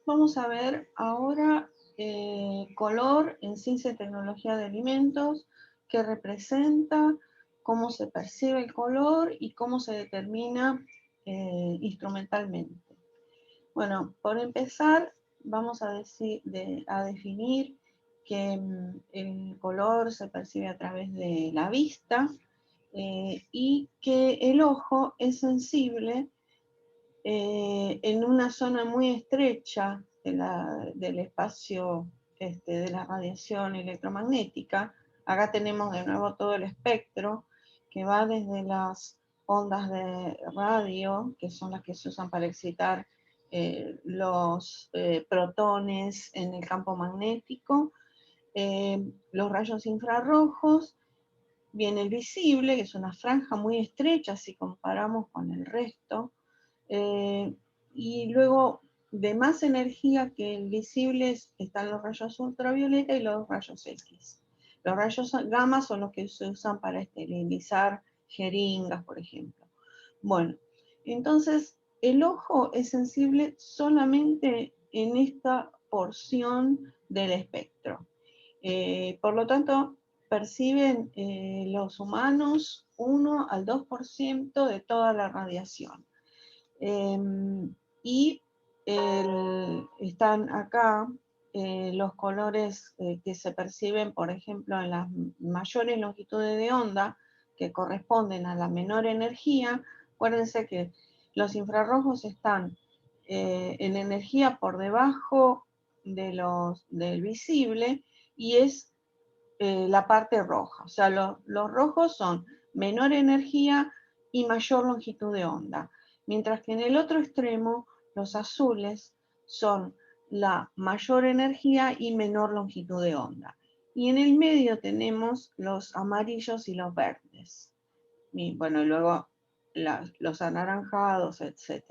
Vamos a ver ahora color en ciencia y tecnología de alimentos, qué representa, cómo se percibe el color y cómo se determina instrumentalmente. Bueno, por empezar, vamos a definir que el color se percibe a través de la vista y que el ojo es sensible en una zona muy estrecha del espacio de la radiación electromagnética. Acá tenemos de nuevo todo el espectro que va desde las ondas de radio, que son las que se usan para excitar los protones en el campo magnético, los rayos infrarrojos, viene el visible, que es una franja muy estrecha si comparamos con el resto, eh, y luego de más energía que el visible están los rayos ultravioleta y los rayos X. Los rayos gamma son los que se usan para esterilizar jeringas, por ejemplo. Bueno, entonces el ojo es sensible solamente en esta porción del espectro. Por lo tanto, perciben los humanos 1 al 2% de toda la radiación. Y están acá los colores que se perciben, por ejemplo, en las mayores longitudes de onda, que corresponden a la menor energía. Acuérdense que los infrarrojos están en energía por debajo del visible y es la parte roja. O sea, los rojos son menor energía y mayor longitud de onda. Mientras que en el otro extremo, los azules son la mayor energía y menor longitud de onda. Y en el medio tenemos los amarillos y los verdes. Y bueno, y luego los anaranjados, etc.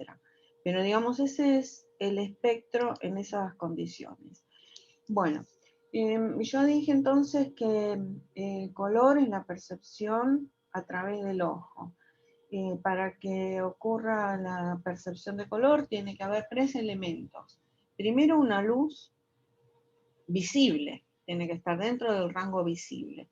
Pero digamos, ese es el espectro en esas condiciones. Bueno, yo dije entonces que el color es la percepción a través del ojo. Para que ocurra la percepción de color tiene que haber tres elementos. Primero, una luz visible, tiene que estar dentro del rango visible.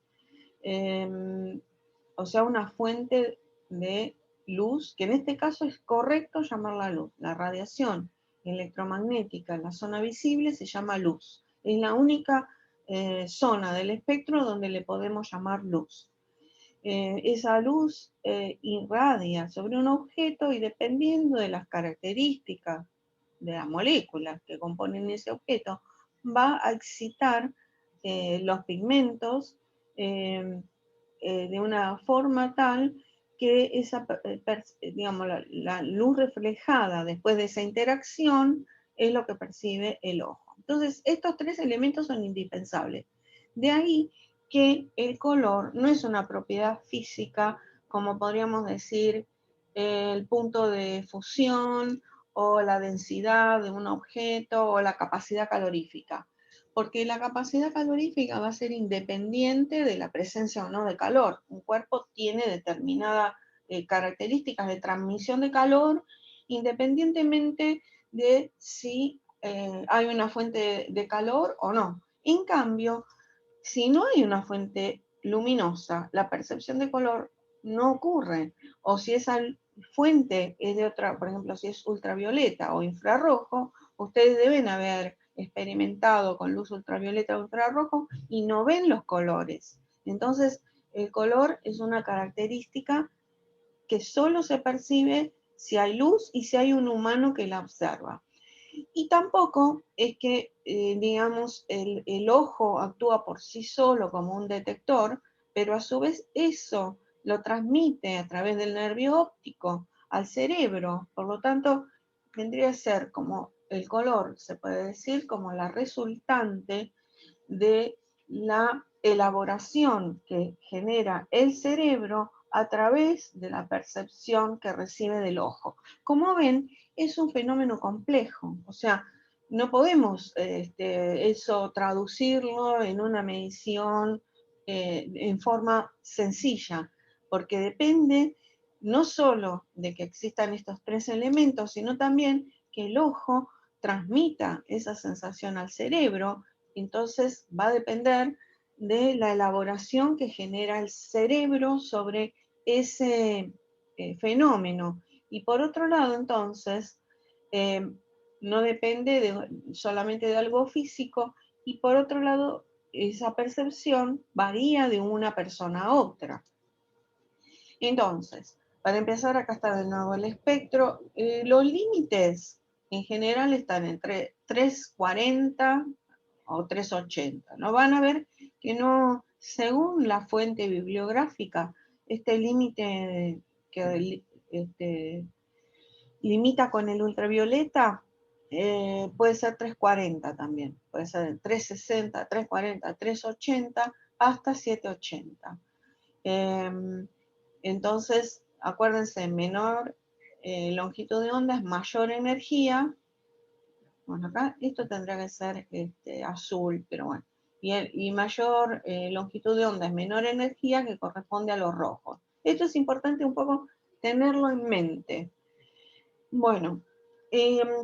O sea, una fuente de luz, que en este caso es correcto llamarla luz. La radiación electromagnética en la zona visible se llama luz. Es la única zona del espectro donde le podemos llamar luz. Esa luz irradia sobre un objeto y dependiendo de las características de las moléculas que componen ese objeto, va a excitar los pigmentos de una forma tal que digamos, la luz reflejada después de esa interacción es lo que percibe el ojo. Entonces, estos tres elementos son indispensables. De ahí que el color no es una propiedad física, como podríamos decir el punto de fusión o la densidad de un objeto o la capacidad calorífica, porque la capacidad calorífica va a ser independiente de la presencia o no de calor. Un cuerpo tiene determinadas características de transmisión de calor independientemente de si hay una fuente de calor o no. En cambio, si no hay una fuente luminosa, la percepción de color no ocurre. O si esa fuente es de otra, por ejemplo, si es ultravioleta o infrarrojo, ustedes deben haber experimentado con luz ultravioleta o infrarrojo y no ven los colores. Entonces, el color es una característica que solo se percibe si hay luz y si hay un humano que la observa. Y tampoco es que, digamos, el ojo actúa por sí solo como un detector, pero a su vez eso lo transmite a través del nervio óptico al cerebro. Por lo tanto, vendría a ser como el color, se puede decir, como la resultante de la elaboración que genera el cerebro a través de la percepción que recibe del ojo. Como ven, es un fenómeno complejo, o sea, no podemos eso traducirlo en una medición en forma sencilla, porque depende no solo de que existan estos tres elementos, sino también que el ojo transmita esa sensación al cerebro, entonces va a depender de la elaboración que genera el cerebro sobre ese fenómeno. Y por otro lado, entonces, eh, no depende solamente de algo físico, y por otro lado, esa percepción varía de una persona a otra. Entonces, para empezar, acá está de nuevo el espectro. Los límites en general están entre 340 o 380. No van a ver que no, según la fuente bibliográfica, este límite que limita con el ultravioleta puede ser 340 también, puede ser 360, 340, 380 hasta 780. Entonces, acuérdense, menor longitud de onda es mayor energía. Bueno, acá esto tendría que ser azul, pero bueno. Y mayor longitud de onda es menor energía, que corresponde a los rojos. Esto es importante un poco tenerlo en mente. Bueno,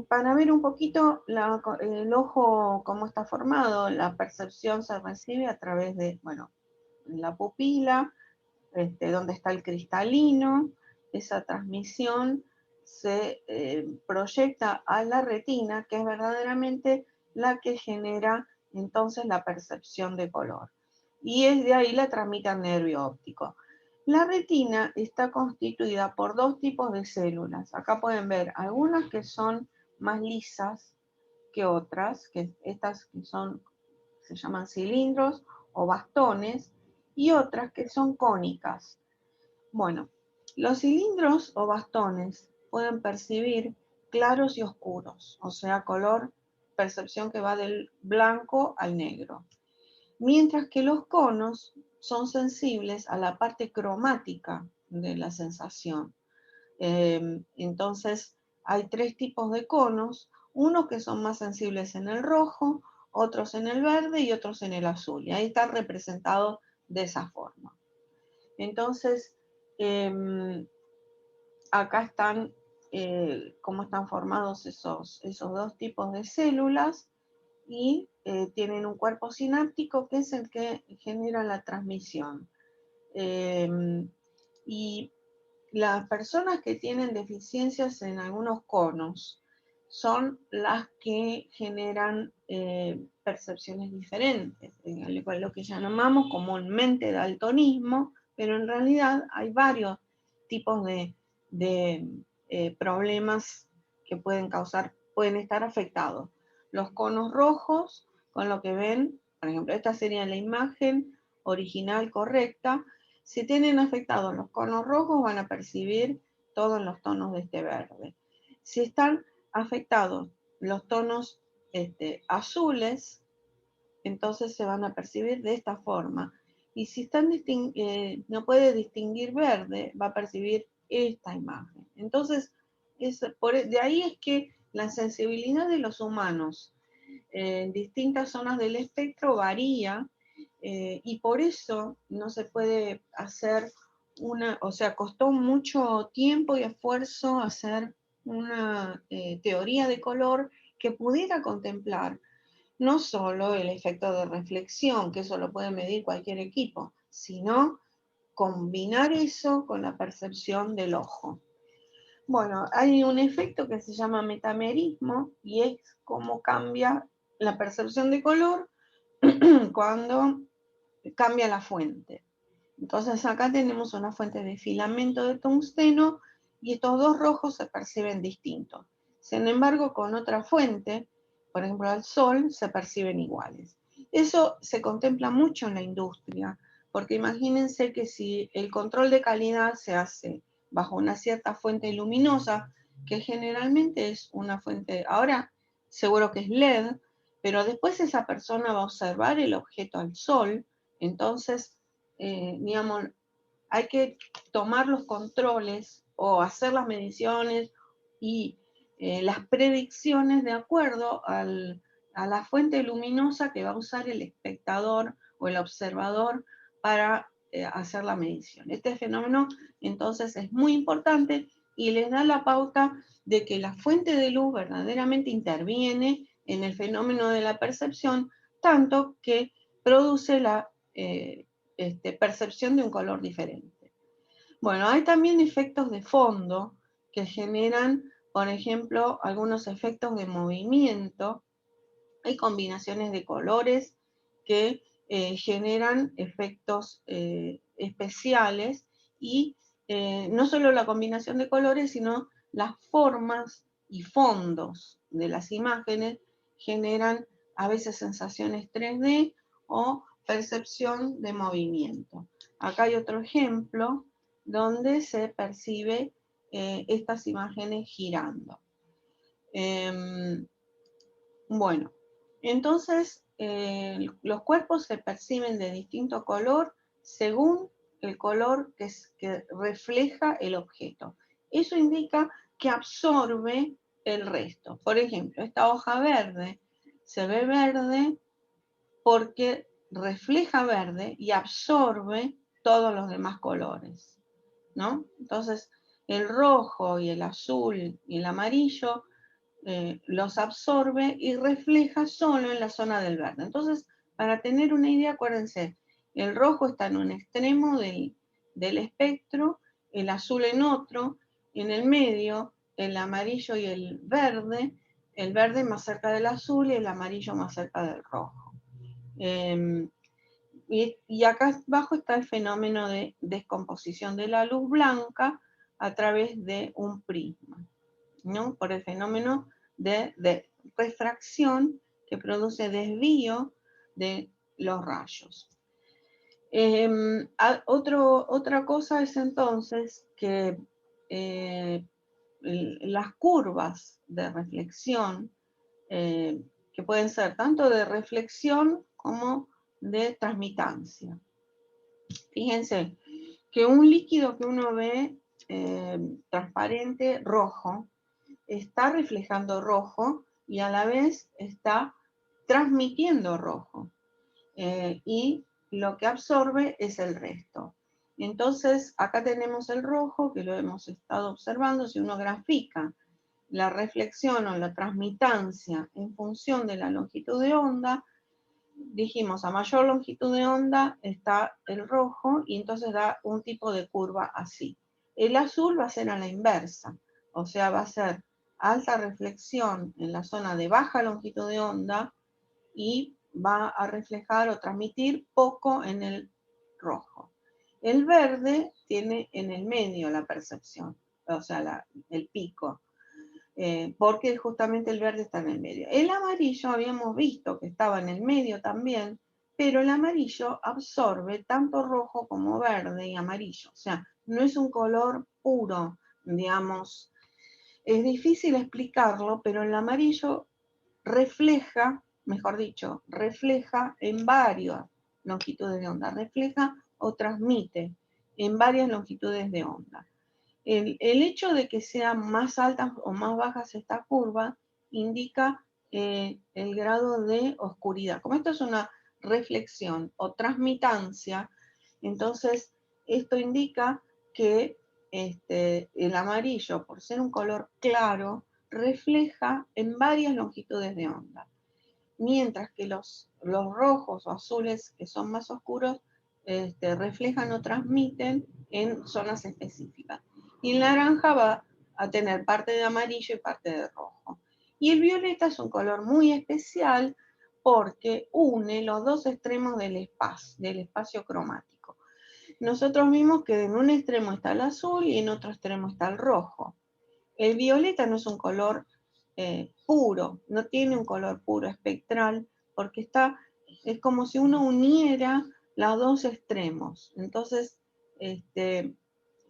para ver un poquito el ojo, cómo está formado, la percepción se recibe a través de, bueno, la pupila, donde está el cristalino. Esa transmisión se proyecta a la retina, que es verdaderamente la que genera entonces la percepción de color. Y es de ahí la transmite al nervio óptico. La retina está constituida por dos tipos de células. Acá pueden ver algunas que son más lisas que otras, que estas que se llaman cilindros o bastones, y otras que son cónicas. Bueno, los cilindros o bastones pueden percibir claros y oscuros, o sea, color, percepción que va del blanco al negro. Mientras que los conos son sensibles a la parte cromática de la sensación. Entonces, hay tres tipos de conos, unos que son más sensibles en el rojo, otros en el verde y otros en el azul. Y ahí está representado de esa forma. Entonces, acá están cómo están formados esos dos tipos de células, y tienen un cuerpo sináptico que es el que genera la transmisión. Y las personas que tienen deficiencias en algunos conos son las que generan percepciones diferentes, lo que llamamos comúnmente daltonismo, pero en realidad hay varios tipos de problemas que pueden estar afectados. Los conos rojos, con lo que ven, por ejemplo, esta sería la imagen original correcta. Si tienen afectados los conos rojos, van a percibir todos los tonos de este verde. Si están afectados los tonos azules, entonces se van a percibir de esta forma. Y si no puede distinguir verde, va a percibir esta imagen. Entonces, de ahí es que la sensibilidad de los humanos en distintas zonas del espectro varía, y por eso no se puede hacer costó mucho tiempo y esfuerzo hacer una teoría de color que pudiera contemplar no solo el efecto de reflexión, que eso lo puede medir cualquier equipo, sino combinar eso con la percepción del ojo. Bueno, hay un efecto que se llama metamerismo, y es cómo cambia la percepción de color cuando cambia la fuente. Entonces acá tenemos una fuente de filamento de tungsteno, y estos dos rojos se perciben distintos. Sin embargo, con otra fuente, por ejemplo al sol, se perciben iguales. Eso se contempla mucho en la industria, porque imagínense que si el control de calidad se hace bajo una cierta fuente luminosa, que generalmente es una fuente, ahora seguro que es LED, pero después esa persona va a observar el objeto al sol, entonces, digamos, hay que tomar los controles o hacer las mediciones y las predicciones de acuerdo a la fuente luminosa que va a usar el espectador o el observador para hacer la medición. Este fenómeno entonces es muy importante, y les da la pauta de que la fuente de luz verdaderamente interviene en el fenómeno de la percepción, tanto que produce la percepción de un color diferente. Bueno, hay también efectos de fondo que generan, por ejemplo, algunos efectos de movimiento. Hay combinaciones de colores que generan efectos especiales y no solo la combinación de colores, sino las formas y fondos de las imágenes generan a veces sensaciones 3D o percepción de movimiento. Acá hay otro ejemplo donde se percibe estas imágenes girando. Bueno, entonces los cuerpos se perciben de distinto color según el color que refleja el objeto. Eso indica que absorbe el resto. Por ejemplo, esta hoja verde se ve verde porque refleja verde y absorbe todos los demás colores, ¿no? Entonces, el rojo y el azul y el amarillo los absorbe y refleja solo en la zona del verde. Entonces, para tener una idea, acuérdense, el rojo está en un extremo del espectro, el azul en otro, en el medio, el amarillo y el verde más cerca del azul y el amarillo más cerca del rojo. Y acá abajo está el fenómeno de descomposición de la luz blanca a través de un prisma, ¿no? Por el fenómeno de refracción que produce desvío de los rayos. Otra cosa es entonces que las curvas de reflexión, que pueden ser tanto de reflexión como de transmitancia. Fíjense que un líquido que uno ve transparente, rojo, está reflejando rojo y a la vez está transmitiendo rojo. Y lo que absorbe es el resto. Entonces, acá tenemos el rojo, que lo hemos estado observando. Si uno grafica la reflexión o la transmitancia en función de la longitud de onda, dijimos, a mayor longitud de onda está el rojo y entonces da un tipo de curva así. El azul va a ser a la inversa, o sea, va a ser alta reflexión en la zona de baja longitud de onda y va a reflejar o transmitir poco en el rojo. El verde tiene en el medio la percepción, o sea, el pico. Porque justamente el verde está en el medio. El amarillo habíamos visto que estaba en el medio también, pero el amarillo absorbe tanto rojo como verde y amarillo. O sea, no es un color puro, digamos. Es difícil explicarlo, pero el amarillo refleja, mejor dicho, refleja en varias longitudes de onda. Refleja o transmite en varias longitudes de onda. El hecho de que sean más altas o más bajas esta curva indica el grado de oscuridad. Como esto es una reflexión o transmitancia, entonces esto indica que el amarillo, por ser un color claro, refleja en varias longitudes de onda, mientras que los rojos o azules, que son más oscuros, reflejan o transmiten en zonas específicas. Y el naranja va a tener parte de amarillo y parte de rojo. Y el violeta es un color muy especial porque une los dos extremos del espacio cromático. Nosotros vimos que en un extremo está el azul y en otro extremo está el rojo. El violeta no es un color puro, no tiene un color puro espectral, porque es como si uno uniera los dos extremos. Entonces,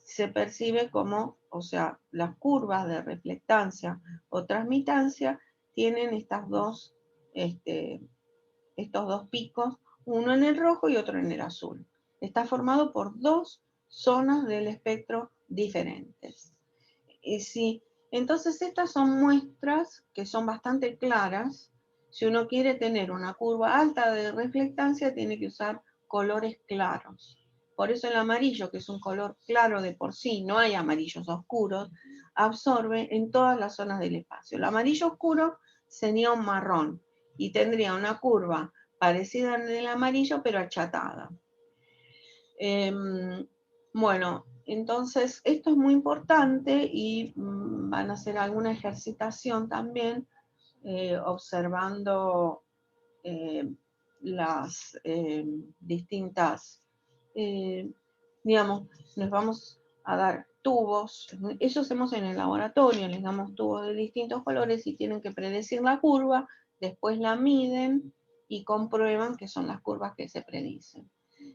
se percibe como, o sea, las curvas de reflectancia o transmitancia tienen estos dos picos, uno en el rojo y otro en el azul. Está formado por dos zonas del espectro diferentes. Entonces estas son muestras que son bastante claras. Si uno quiere tener una curva alta de reflectancia, tiene que usar colores claros. Por eso el amarillo, que es un color claro de por sí, no hay amarillos oscuros, absorbe en todas las zonas del espacio. El amarillo oscuro sería un marrón y tendría una curva parecida al del amarillo, pero achatada. Bueno, entonces esto es muy importante y van a hacer alguna ejercitación también observando las distintas, digamos, nos vamos a dar tubos, eso hacemos en el laboratorio, les damos tubos de distintos colores y tienen que predecir la curva, después la miden y comprueban que son las curvas que se predicen.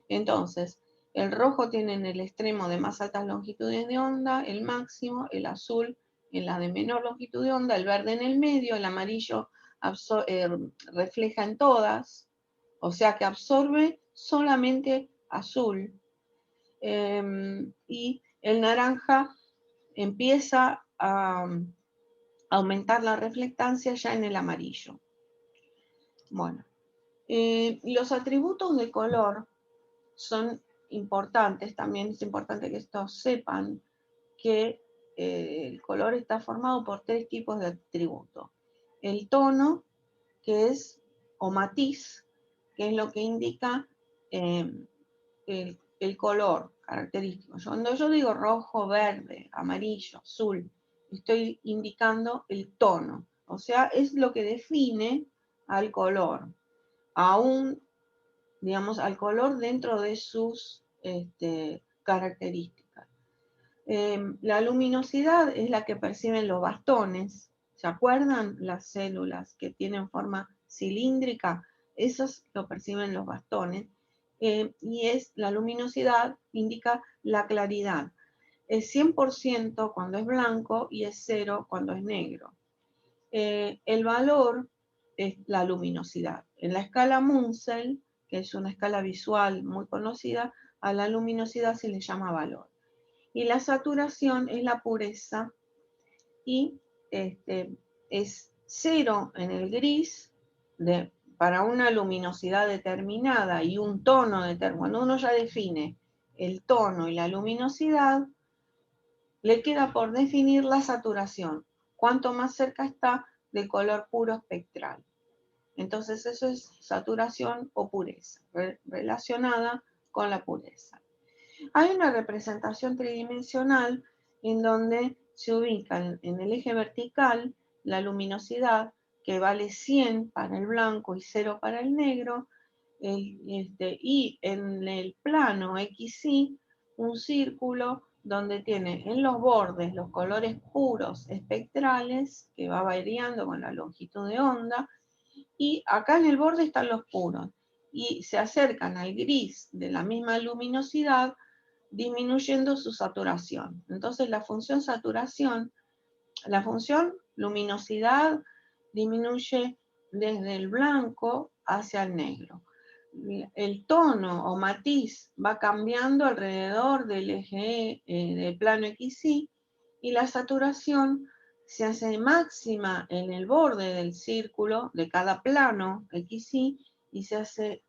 Entonces, el rojo tiene en el extremo de más altas longitudes de onda, el máximo, el azul en la de menor longitud de onda, el verde en el medio, el amarillo refleja en todas, o sea que absorbe solamente azul. Y el naranja empieza a aumentar la reflectancia ya en el amarillo. Bueno, los atributos de color son importantes, también es importante que estos sepan que el color está formado por 3 tipos de atributos. El tono, que es, o matiz, que es lo que indica el color característico. Cuando yo digo rojo, verde, amarillo, azul, estoy indicando el tono, o sea, es lo que define al color, digamos, al color dentro de sus características. La luminosidad es la que perciben los bastones. ¿Se acuerdan las células que tienen forma cilíndrica? Esos lo perciben los bastones. Y es la luminosidad, indica la claridad. Es 100% cuando es blanco y es 0 cuando es negro. El valor es la luminosidad. En la escala Munsell, que es una escala visual muy conocida, a la luminosidad se le llama valor. Y la saturación es la pureza y es 0 en el gris para una luminosidad determinada y un tono determinado. Cuando uno ya define el tono y la luminosidad, le queda por definir la saturación. Cuanto más cerca está del color puro espectral. Entonces eso es saturación o pureza, relacionada con la pureza. Hay una representación tridimensional en donde se ubica en el eje vertical la luminosidad, que vale 100 para el blanco y 0 para el negro, y en el plano XY un círculo donde tiene en los bordes los colores puros espectrales, que va variando con la longitud de onda, y acá en el borde están los puros, y se acercan al gris de la misma luminosidad, disminuyendo su saturación. Entonces la función saturación, la función luminosidad disminuye desde el blanco hacia el negro. El tono o matiz va cambiando alrededor del eje del plano XY y la saturación se hace máxima en el borde del círculo de cada plano XY y se hace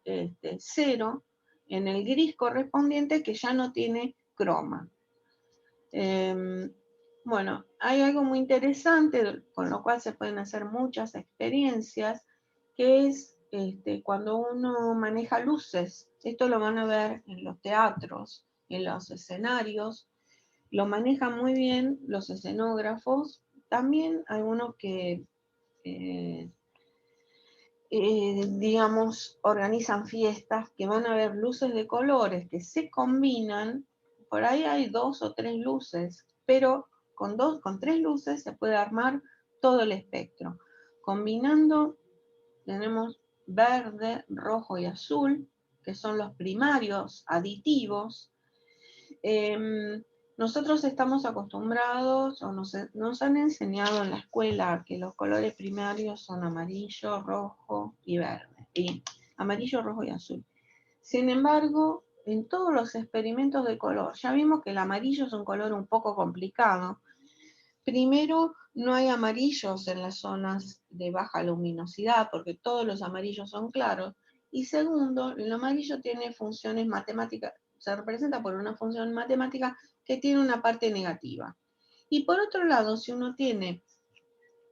0 en el gris correspondiente que ya no tiene croma. Bueno, hay algo muy interesante con lo cual se pueden hacer muchas experiencias, que es cuando uno maneja luces. Esto lo van a ver en los teatros, en los escenarios. Lo manejan muy bien los escenógrafos. También algunos que digamos, organizan fiestas que van a haber luces de colores que se combinan. Por ahí hay 2 o 3 luces, pero con 3 luces se puede armar todo el espectro. Combinando tenemos verde, rojo y azul, que son los primarios aditivos. Nosotros estamos acostumbrados, o nos han enseñado en la escuela, que los colores primarios son amarillo, rojo y verde, y amarillo, rojo y azul. Sin embargo, en todos los experimentos de color, ya vimos que el amarillo es un color un poco complicado. Primero, no hay amarillos en las zonas de baja luminosidad, porque todos los amarillos son claros. Y segundo, el amarillo tiene funciones matemáticas, se representa por una función matemática que tiene una parte negativa. Y por otro lado, si uno tiene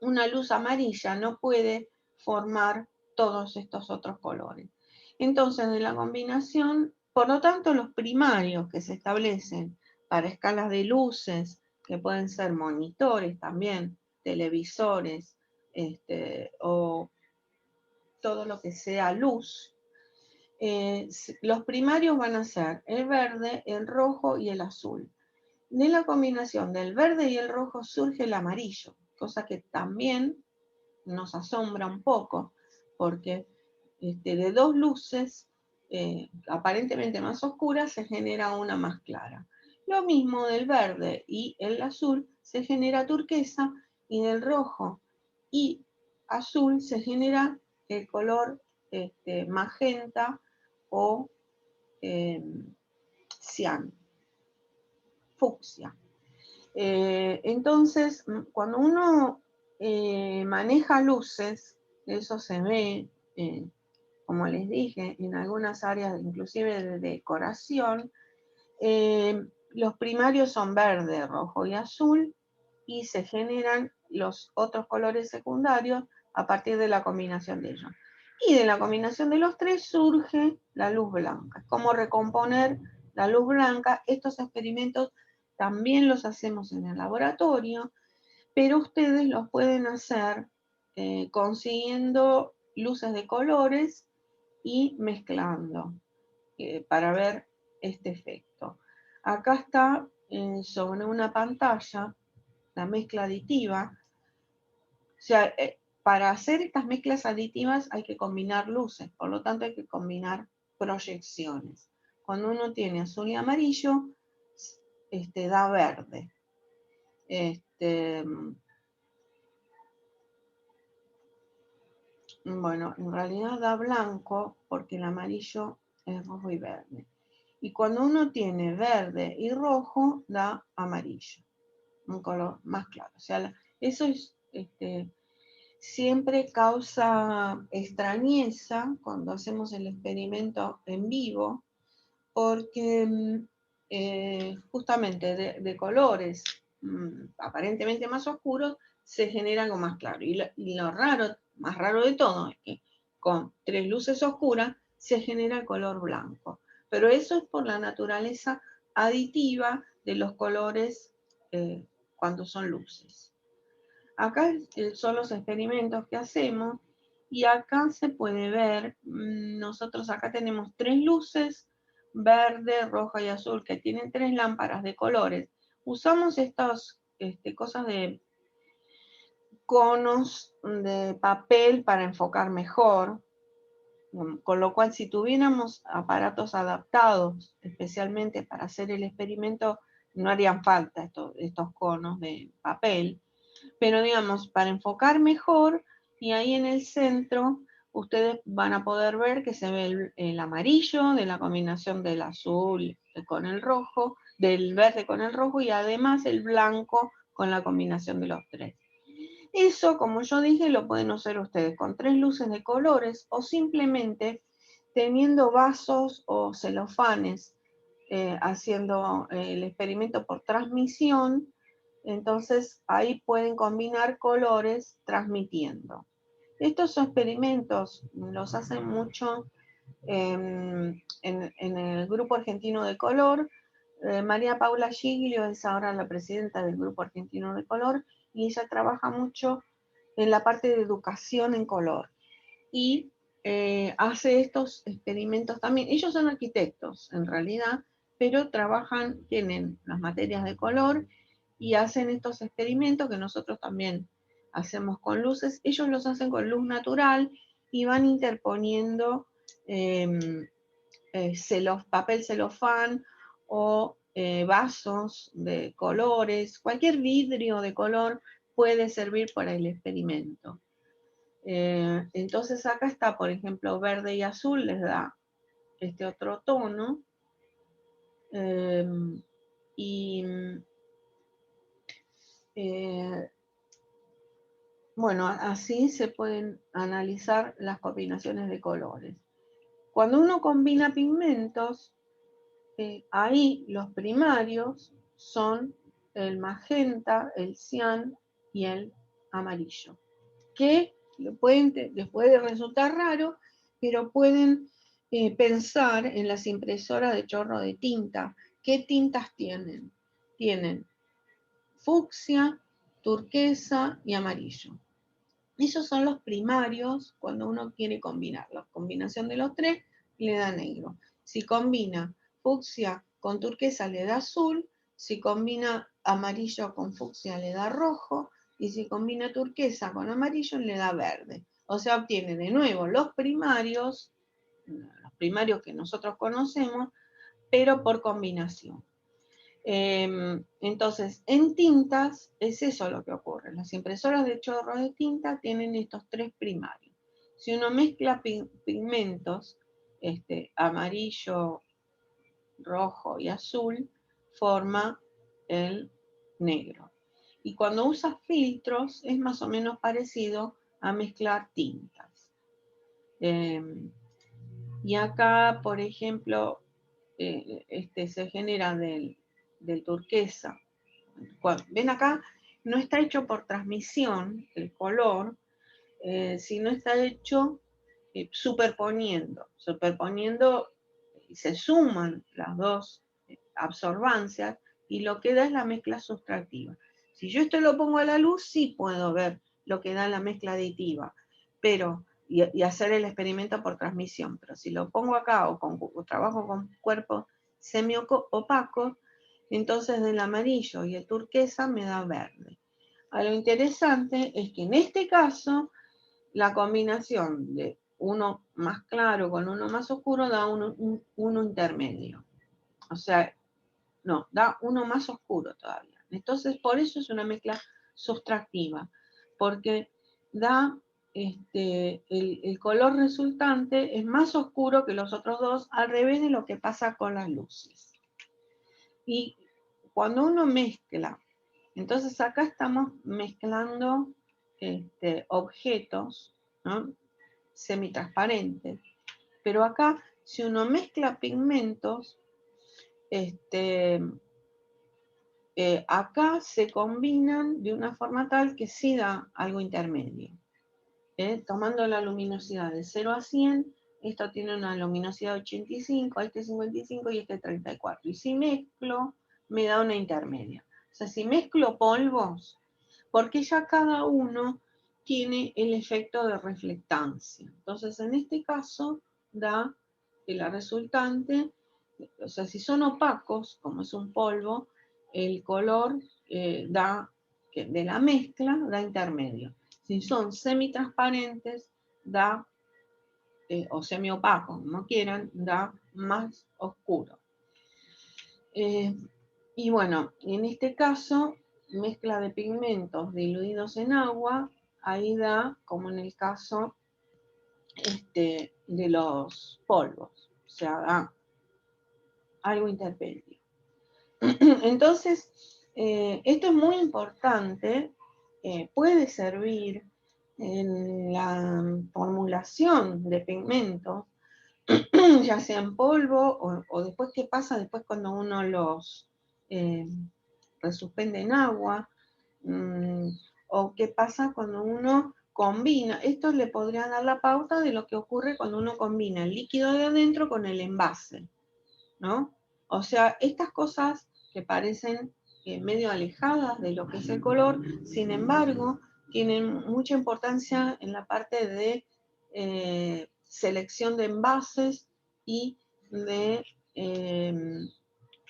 una luz amarilla, no puede formar todos estos otros colores. Entonces, de la combinación, por lo tanto, los primarios que se establecen para escalas de luces, que pueden ser monitores también, televisores, o todo lo que sea luz, los primarios van a ser el verde, el rojo y el azul. De la combinación del verde y el rojo surge el amarillo, cosa que también nos asombra un poco, porque de dos luces aparentemente más oscuras se genera una más clara. Lo mismo del verde y el azul se genera turquesa, y del rojo y azul se genera el color magenta o cian, fucsia. Entonces, cuando uno maneja luces, eso se ve, como les dije, en algunas áreas inclusive de decoración, los primarios son verde, rojo y azul, y se generan los otros colores secundarios a partir de la combinación de ellos. Y de la combinación de los tres surge la luz blanca. ¿Cómo recomponer la luz blanca? Estos experimentos también los hacemos en el laboratorio, pero ustedes los pueden hacer consiguiendo luces de colores y mezclando para ver este efecto. Acá está sobre una pantalla la mezcla aditiva. O sea, para hacer estas mezclas aditivas hay que combinar luces, por lo tanto hay que combinar proyecciones. Cuando uno tiene azul y amarillo, da verde. Bueno, en realidad da blanco porque el amarillo es rojo y verde. Y cuando uno tiene verde y rojo, da amarillo, un color más claro. O sea, eso es, siempre causa extrañeza cuando hacemos el experimento en vivo, porque justamente de colores aparentemente más oscuros se genera algo más claro. Y lo raro, más raro de todo, es que con tres luces oscuras se genera el color blanco. Pero eso es por la naturaleza aditiva de los colores cuando son luces. Acá son los experimentos que hacemos, y acá se puede ver, nosotros acá tenemos tres luces, verde, roja y azul, que tienen tres lámparas de colores. Usamos estas cosas de conos de papel para enfocar mejor, con lo cual si tuviéramos aparatos adaptados especialmente para hacer el experimento, no harían falta estos conos de papel. Pero digamos, para enfocar mejor, y ahí en el centro, ustedes van a poder ver que se ve el amarillo de la combinación del azul con el rojo, del verde con el rojo, y además el blanco con la combinación de los tres. Eso, como yo dije, lo pueden hacer ustedes con tres luces de colores, o simplemente teniendo vasos o celofanes, haciendo el experimento por transmisión. Entonces ahí pueden combinar colores transmitiendo. Estos experimentos los hacen mucho en el Grupo Argentino de Color. María Paula Giglio es ahora la presidenta del Grupo Argentino de Color, y ella trabaja mucho en la parte de educación en color. Y hace estos experimentos también. Ellos son arquitectos, en realidad, pero tienen las materias de color y hacen estos experimentos que nosotros también hacemos con luces. Ellos los hacen con luz natural y van interponiendo papel celofán o vasos de colores. Cualquier vidrio de color puede servir para el experimento. Entonces acá está, por ejemplo, verde y azul les da este otro tono. Y bueno, así se pueden analizar las combinaciones de colores. Cuando uno combina pigmentos, ahí los primarios son el magenta, el cian y el amarillo, que les puede resultar raro, pero pueden pensar en las impresoras de chorro de tinta. ¿Qué tintas tienen? Tienen fucsia, turquesa y amarillo. Esos son los primarios cuando uno quiere combinar. La combinación de los tres le da negro. Si combina fucsia con turquesa le da azul, si combina amarillo con fucsia le da rojo, y si combina turquesa con amarillo le da verde. O sea, obtiene de nuevo los primarios que nosotros conocemos, pero por combinación. Entonces, en tintas es eso lo que ocurre. Las impresoras de chorro de tinta tienen estos tres primarios. Si uno mezcla pigmentos, amarillo, rojo y azul, forma el negro. Y cuando usas filtros es más o menos parecido a mezclar tintas. Y acá, por ejemplo, se genera del turquesa. Ven acá, no está hecho por transmisión el color, sino está hecho superponiendo, se suman las dos absorbancias y lo que da es la mezcla sustractiva. Si yo esto lo pongo a la luz, sí puedo ver lo que da la mezcla aditiva, pero y hacer el experimento por transmisión. Pero si lo pongo acá o trabajo con cuerpos semi-opacos, entonces del amarillo y el turquesa me da verde. Lo interesante es que en este caso la combinación de uno más claro con uno más oscuro da uno intermedio. O sea, no, da uno más oscuro todavía. Entonces, por eso es una mezcla sustractiva, porque da el color resultante es más oscuro que los otros dos, al revés de lo que pasa con las luces. Y cuando uno mezcla, entonces acá estamos mezclando objetos, ¿no?, semitransparentes, pero acá si uno mezcla pigmentos, acá se combinan de una forma tal que sí da algo intermedio. Tomando la luminosidad de 0 a 100, esto tiene una luminosidad de 85, este 55 y este 34. Y si mezclo, me da una intermedia. O sea, si mezclo polvos, porque ya cada uno tiene el efecto de reflectancia. Entonces, en este caso, da que la resultante, o sea, si son opacos, como es un polvo, el color de la mezcla da intermedio. Si son semitransparentes, da, o semiopacos, como quieran, da más oscuro. Y bueno, en este caso, mezcla de pigmentos diluidos en agua, ahí da, como en el caso de los polvos, o sea, da algo intermedio. Entonces, esto es muy importante, puede servir en la formulación de pigmentos, ya sea en polvo o después qué pasa después cuando uno los resuspende en agua, o qué pasa cuando uno combina. Esto le podría dar la pauta de lo que ocurre cuando uno combina el líquido de adentro con el envase, ¿no? O sea, estas cosas que parecen medio alejadas de lo que es el color, sin embargo, tienen mucha importancia en la parte de selección de envases y de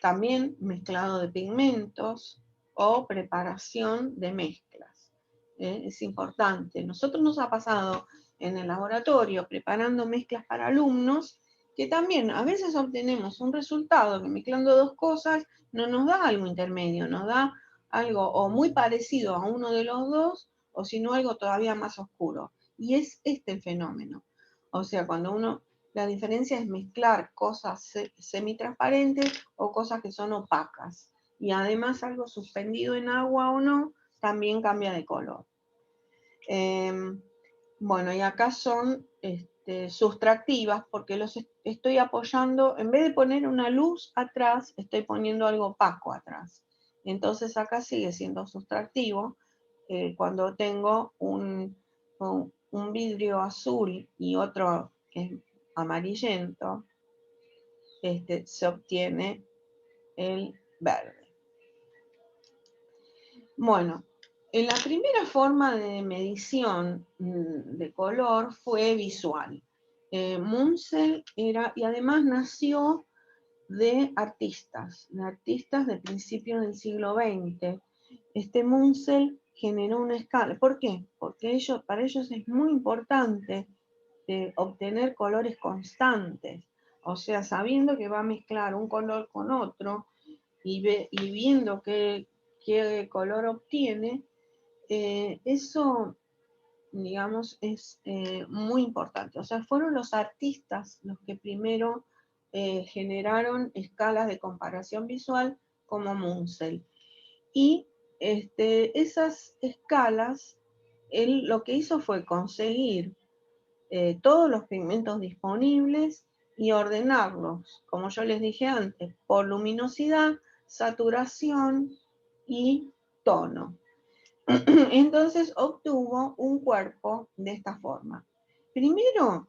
también mezclado de pigmentos o preparación de mezclas. Es importante. Nosotros nos ha pasado en el laboratorio preparando mezclas para alumnos que también a veces obtenemos un resultado que mezclando dos cosas no nos da algo intermedio, nos da algo o muy parecido a uno de los dos o si no algo todavía más oscuro. Y es este el fenómeno. O sea, cuando la diferencia es mezclar cosas semitransparentes o cosas que son opacas. Y además algo suspendido en agua o no, también cambia de color. Bueno, y acá son sustractivas, porque los estoy apoyando, en vez de poner una luz atrás, estoy poniendo algo opaco atrás. Entonces acá sigue siendo sustractivo. Cuando tengo un vidrio azul y otro que es amarillento, se obtiene el verde. Bueno, la primera forma de medición de color fue visual. Munsell era, y además nació de artistas de principios del siglo XX. Munsell generó una escala. ¿Por qué? Porque para ellos es muy importante obtener colores constantes. O sea, sabiendo que va a mezclar un color con otro y viendo qué color obtiene, eso, digamos, es muy importante. O sea, fueron los artistas los que primero generaron escalas de comparación visual como Munsell. Y esas escalas, él lo que hizo fue conseguir todos los pigmentos disponibles y ordenarlos, como yo les dije antes, por luminosidad, saturación y tono. Entonces obtuvo un cuerpo de esta forma. Primero,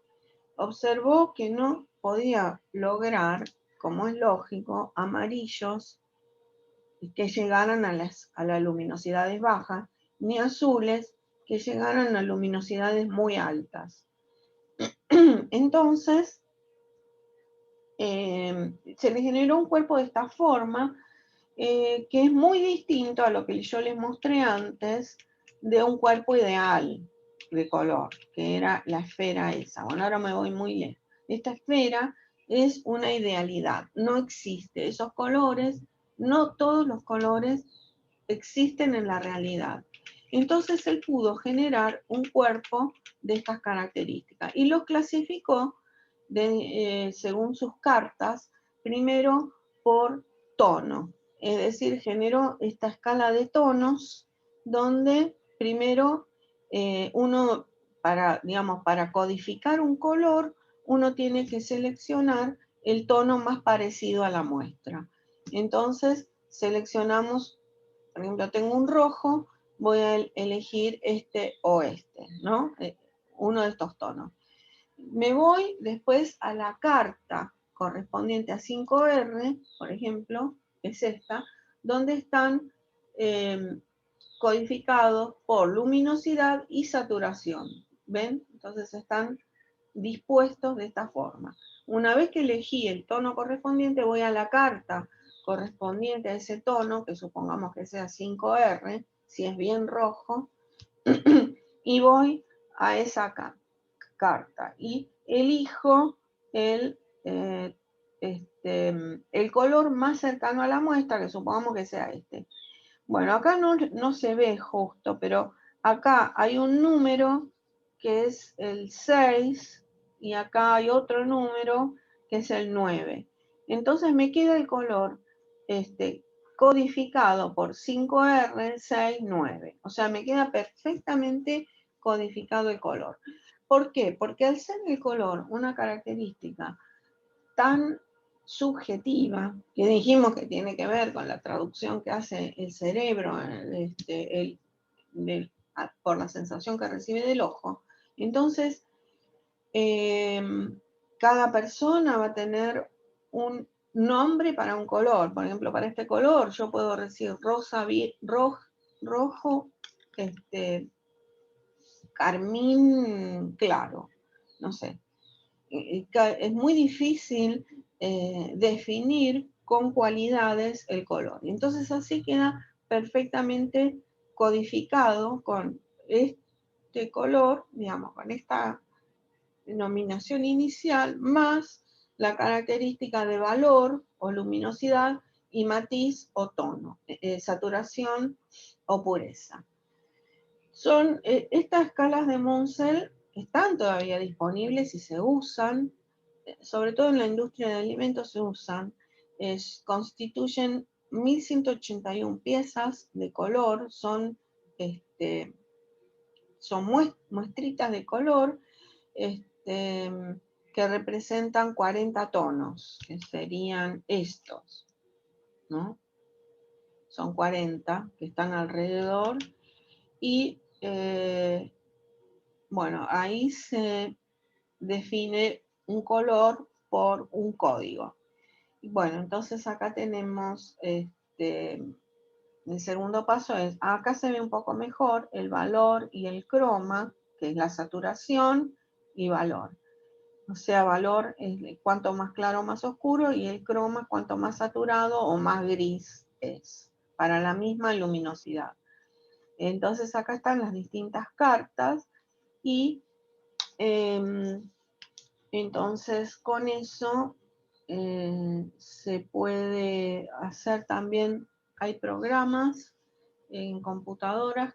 observó que no podía lograr, como es lógico, amarillos que llegaran a las luminosidades bajas, ni azules que llegaran a luminosidades muy altas. Entonces, se le generó un cuerpo de esta forma, que es muy distinto a lo que yo les mostré antes de un cuerpo ideal de color, que era la esfera esa. Bueno, ahora me voy muy lejos. Esta esfera es una idealidad, no existe. Esos colores, no todos los colores existen en la realidad. Entonces él pudo generar un cuerpo de estas características y los clasificó según sus cartas, primero por tono, es decir, generó esta escala de tonos donde primero uno, para codificar un color, uno tiene que seleccionar el tono más parecido a la muestra. Entonces seleccionamos, por ejemplo, tengo un rojo, voy a elegir este o este, ¿no? Uno de estos tonos. Me voy después a la carta correspondiente a 5R, por ejemplo, es esta, donde están codificados por luminosidad y saturación. ¿Ven? Entonces están dispuestos de esta forma. Una vez que elegí el tono correspondiente, voy a la carta correspondiente a ese tono, que supongamos que sea 5R, si es bien rojo, y voy a esa carta y elijo el color más cercano a la muestra, que supongamos que sea este. Bueno, acá no se ve justo, pero acá hay un número que es el 6 y acá hay otro número que es el 9. Entonces me queda el color codificado por 5R, 6, 9. O sea, me queda perfectamente codificado el color. ¿Por qué? Porque al ser el color una característica tan subjetiva, que dijimos que tiene que ver con la traducción que hace el cerebro por la sensación que recibe del ojo, entonces cada persona va a tener un nombre para un color. Por ejemplo, para este color yo puedo decir rojo, carmín claro, no sé. Es muy difícil definir con cualidades el color. Entonces así queda perfectamente codificado con este color, digamos, con esta denominación inicial, más la característica de valor o luminosidad y matiz o tono, saturación o pureza. Son estas escalas de Munsell están todavía disponibles y se usan, sobre todo en la industria de alimentos se usan, constituyen 1181 piezas de color, son muestritas de color, que representan 40 tonos, que serían estos, ¿no? Son 40 que están alrededor y, bueno, ahí se define un color por un código. Bueno, entonces acá tenemos, el segundo paso es, acá se ve un poco mejor el valor y el croma, que es la saturación y valor. O sea, valor es cuanto más claro, más oscuro, y el croma cuanto más saturado o más gris es, para la misma luminosidad. Entonces acá están las distintas cartas y entonces con eso se puede hacer también, hay programas en computadoras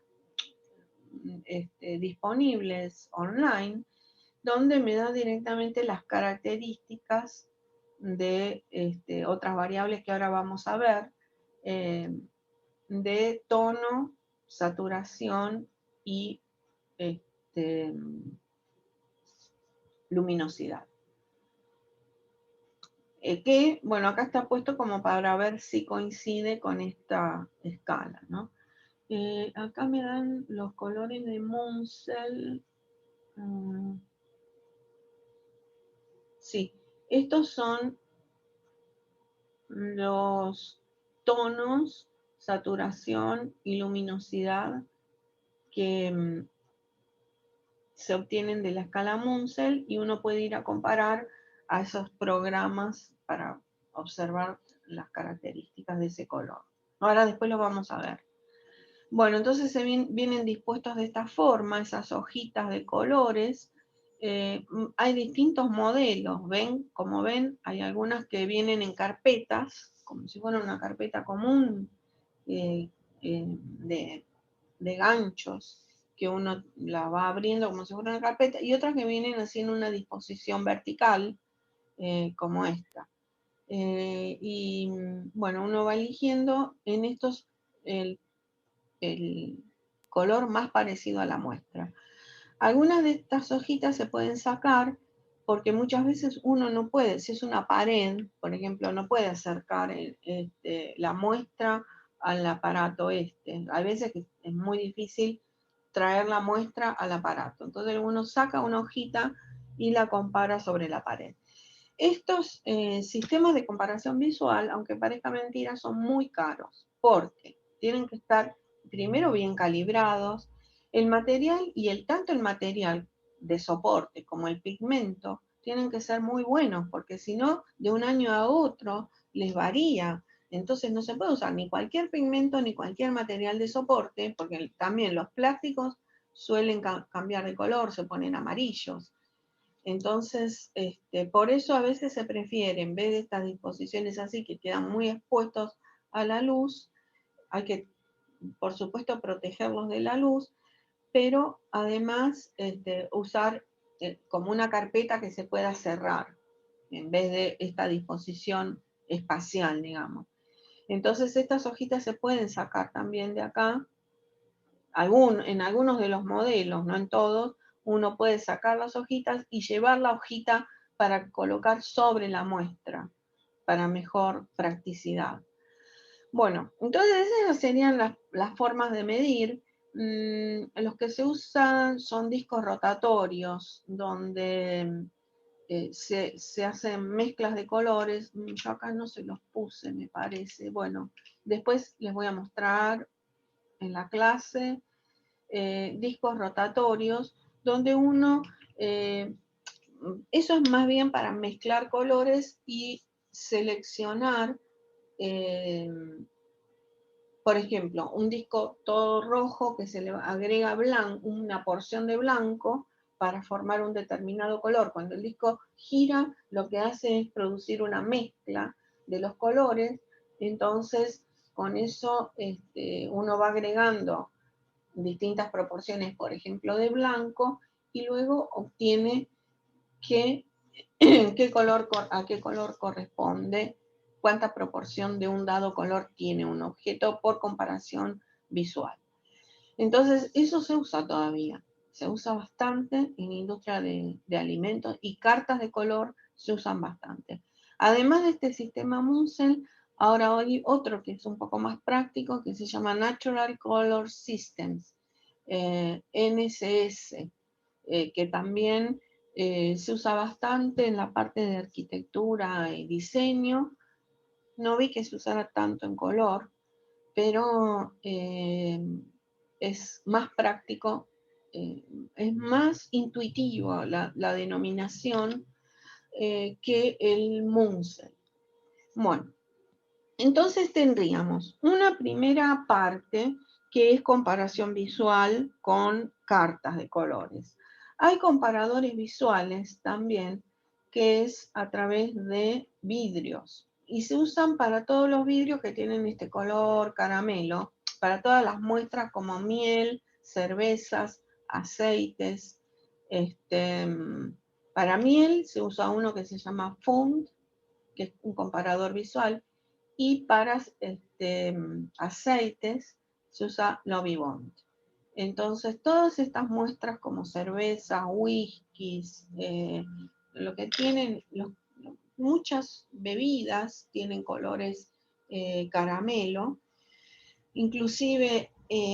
disponibles online, donde me da directamente las características de otras variables que ahora vamos a ver, de tono, saturación y luminosidad. Que, bueno, acá está puesto como para ver si coincide con esta escala, ¿no? Acá me dan los colores de Munsell. Sí, estos son los tonos, saturación y luminosidad que se obtienen de la escala Munsell, y uno puede ir a comparar a esos programas para observar las características de ese color. Ahora después lo vamos a ver. Bueno, entonces vienen dispuestos de esta forma, esas hojitas de colores. Hay distintos modelos, ¿ven? Como ven, hay algunas que vienen en carpetas, como si fuera una carpeta común de ganchos, que uno la va abriendo como si fuera una carpeta, y otras que vienen así en una disposición vertical, como esta. Y bueno, uno va eligiendo en estos el color más parecido a la muestra. Algunas de estas hojitas se pueden sacar porque muchas veces uno no puede, si es una pared, por ejemplo, no puede acercar la muestra al aparato este. Hay veces que es muy difícil traer la muestra al aparato. Entonces uno saca una hojita y la compara sobre la pared. Estos sistemas de comparación visual, aunque parezca mentira, son muy caros porque tienen que estar primero bien calibrados. El material y tanto el material de soporte como el pigmento tienen que ser muy buenos, porque si no, de un año a otro les varía. Entonces no se puede usar ni cualquier pigmento ni cualquier material de soporte, porque también los plásticos suelen cambiar de color, se ponen amarillos. Entonces, por eso a veces se prefiere, en vez de estas disposiciones así que quedan muy expuestos a la luz, hay que, por supuesto, protegerlos de la luz, pero además usar como una carpeta que se pueda cerrar, en vez de esta disposición espacial, digamos. Entonces estas hojitas se pueden sacar también de acá. En algunos de los modelos, no en todos, uno puede sacar las hojitas y llevar la hojita para colocar sobre la muestra, para mejor practicidad. Bueno, entonces esas serían las formas de medir. Los que se usan son discos rotatorios, donde se hacen mezclas de colores. Yo acá no se los puse, me parece. Bueno, después les voy a mostrar en la clase discos rotatorios, donde eso es más bien para mezclar colores y seleccionar, por ejemplo, un disco todo rojo que se le agrega una porción de blanco para formar un determinado color. Cuando el disco gira, lo que hace es producir una mezcla de los colores. Entonces, con eso uno va agregando distintas proporciones, por ejemplo, de blanco, y luego obtiene a qué color corresponde, cuánta proporción de un dado color tiene un objeto por comparación visual. Entonces, eso se usa todavía. se usa bastante en industria de alimentos y cartas de color se usan bastante. Además de este sistema Munsell, ahora hay otro que es un poco más práctico que se llama Natural Color Systems, NCS, que también se usa bastante en la parte de arquitectura y diseño. No vi que se usara tanto en color, pero es más práctico, es más intuitivo la denominación que el Munsell. Bueno, entonces tendríamos una primera parte que es comparación visual con cartas de colores. Hay comparadores visuales también que es a través de vidrios y se usan para todos los vidrios que tienen este color caramelo, para todas las muestras como miel, cervezas, aceites. Para miel se usa uno que se llama Fund, que es un comparador visual, y para aceites se usa Novibond. Entonces, todas estas muestras como cerveza, whiskies, lo que tienen, muchas bebidas tienen colores caramelo, inclusive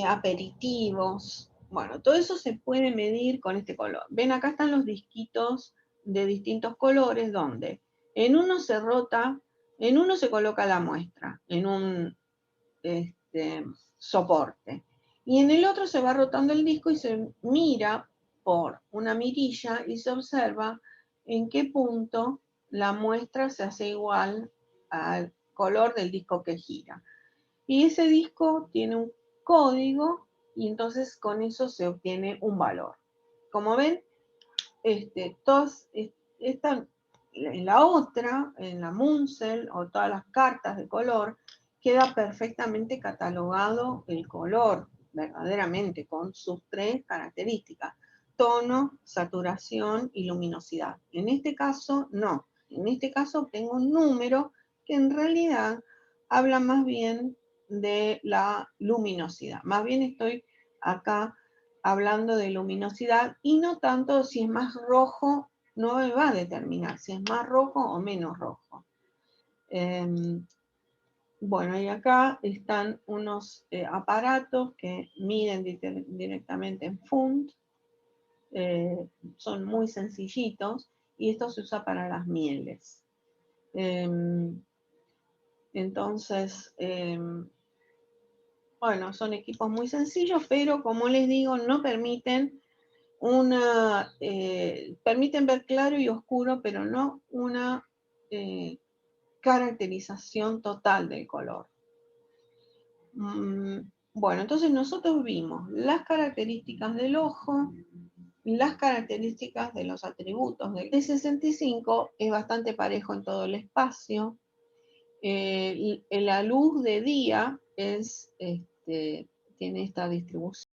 aperitivos. Bueno, todo eso se puede medir con este color. Ven, acá están los disquitos de distintos colores donde en uno se rota, en uno se coloca la muestra, en un soporte. Y en el otro se va rotando el disco y se mira por una mirilla y se observa en qué punto la muestra se hace igual al color del disco que gira. Y ese disco tiene un código y entonces con eso se obtiene un valor. Como ven, todas están en la otra, en la Munsell o todas las cartas de color, queda perfectamente catalogado el color, verdaderamente, con sus tres características: tono, saturación y luminosidad. En este caso, no. En este caso tengo un número que en realidad habla más bien de la luminosidad. Más bien estoy acá hablando de luminosidad y no tanto si es más rojo, no me va a determinar si es más rojo o menos rojo. Bueno, y acá están unos aparatos que miden directamente en Fund, son muy sencillitos y esto se usa para las mieles. Entonces, bueno, son equipos muy sencillos, pero como les digo, no permiten permiten ver claro y oscuro, pero no una caracterización total del color. Bueno, entonces nosotros vimos las características del ojo, las características de los atributos del E65, es bastante parejo en todo el espacio. La luz de día tiene esta distribución.